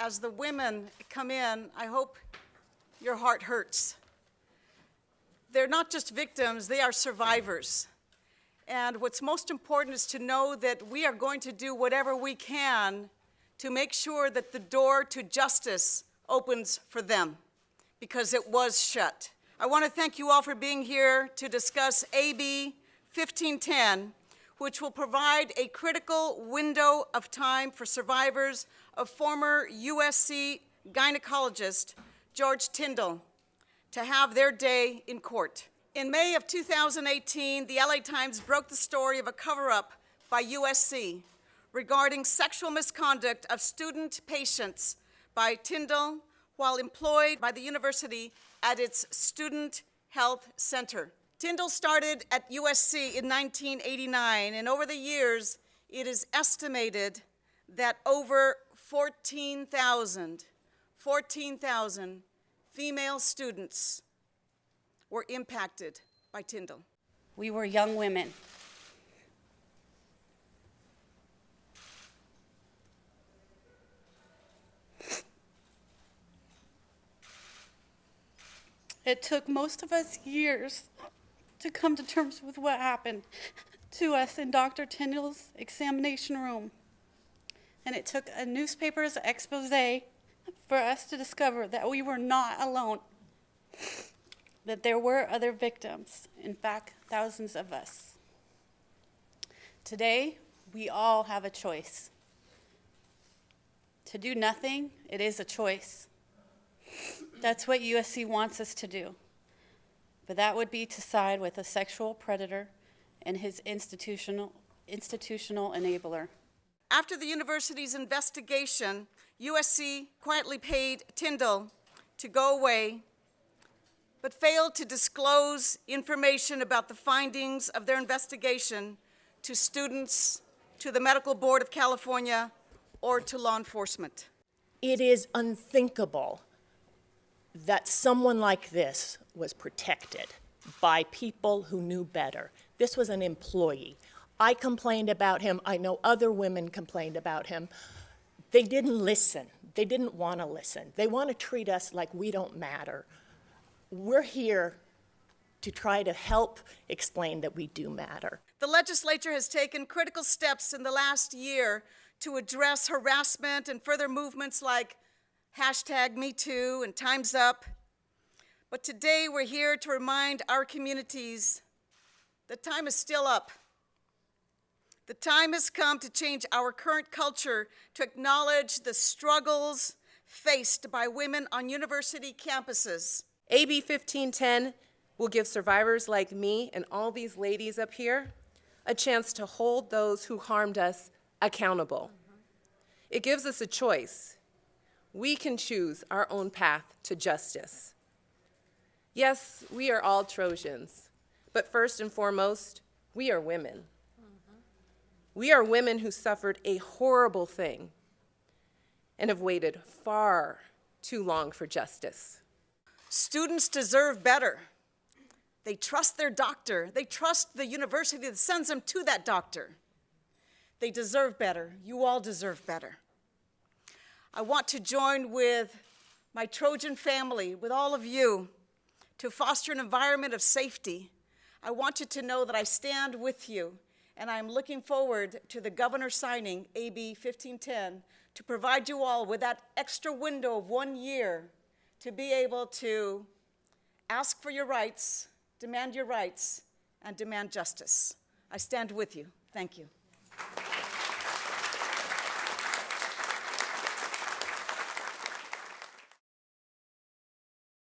as the women come in, I hope your heart hurts. They're not just victims, they are survivors. And what's most important is to know that we are going to do whatever we can to make sure that the door to justice opens for them, because it was shut. I want to thank you all for being here to discuss AB 1510, which will provide a critical window of time for survivors of former USC gynecologist George Tyndall to have their day in court. In May of 2018, the LA Times broke the story of a cover-up by USC regarding sexual misconduct of student patients by Tyndall while employed by the university at its Student Health Center. Tyndall started at USC in 1989, and over the years, it is estimated that over 14,000 female students were impacted by Tyndall. We were young women. It took most of us years to come to terms with what happened to us in Dr. Tyndall's examination room. And it took a newspaper's expose for us to discover that we were not alone, that there were other victims, in fact, thousands of us. Today, we all have a choice. To do nothing, it is a choice. That's what USC wants us to do. But that would be to side with a sexual predator and his institutional enabler. After the university's investigation, USC quietly paid Tyndall to go away, but failed to disclose information about the findings of their investigation to students, to the Medical Board of California, or to law enforcement. It is unthinkable that someone like this was protected by people who knew better. This was an employee. I complained about him. I know other women complained about him. They didn't listen. They didn't want to listen. They want to treat us like we don't matter. We're here to try to help explain that we do matter. The legislature has taken critical steps in the last year to address harassment and further movements like #MeToo and Time's Up. But today we're here to remind our communities that time is still up. The time has come to change our current culture to acknowledge the struggles faced by women on university campuses. AB 1510 will give survivors like me and all these ladies up here a chance to hold those who harmed us accountable. It gives us a choice. We can choose our own path to justice. Yes, we are all Trojans, but first and foremost, we are women. We are women who suffered a horrible thing and have waited far too long for justice. Students deserve better. They trust their doctor. They trust the university that sends them to that doctor. They deserve better. You all deserve better. I want to join with my Trojan family, with all of you, to foster an environment of safety. I want you to know that I stand with you, and I'm looking forward to the governor signing AB 1510 to provide you all with that extra window of 1 year to be able to ask for your rights, demand your rights, and demand justice. I stand with you. Thank you.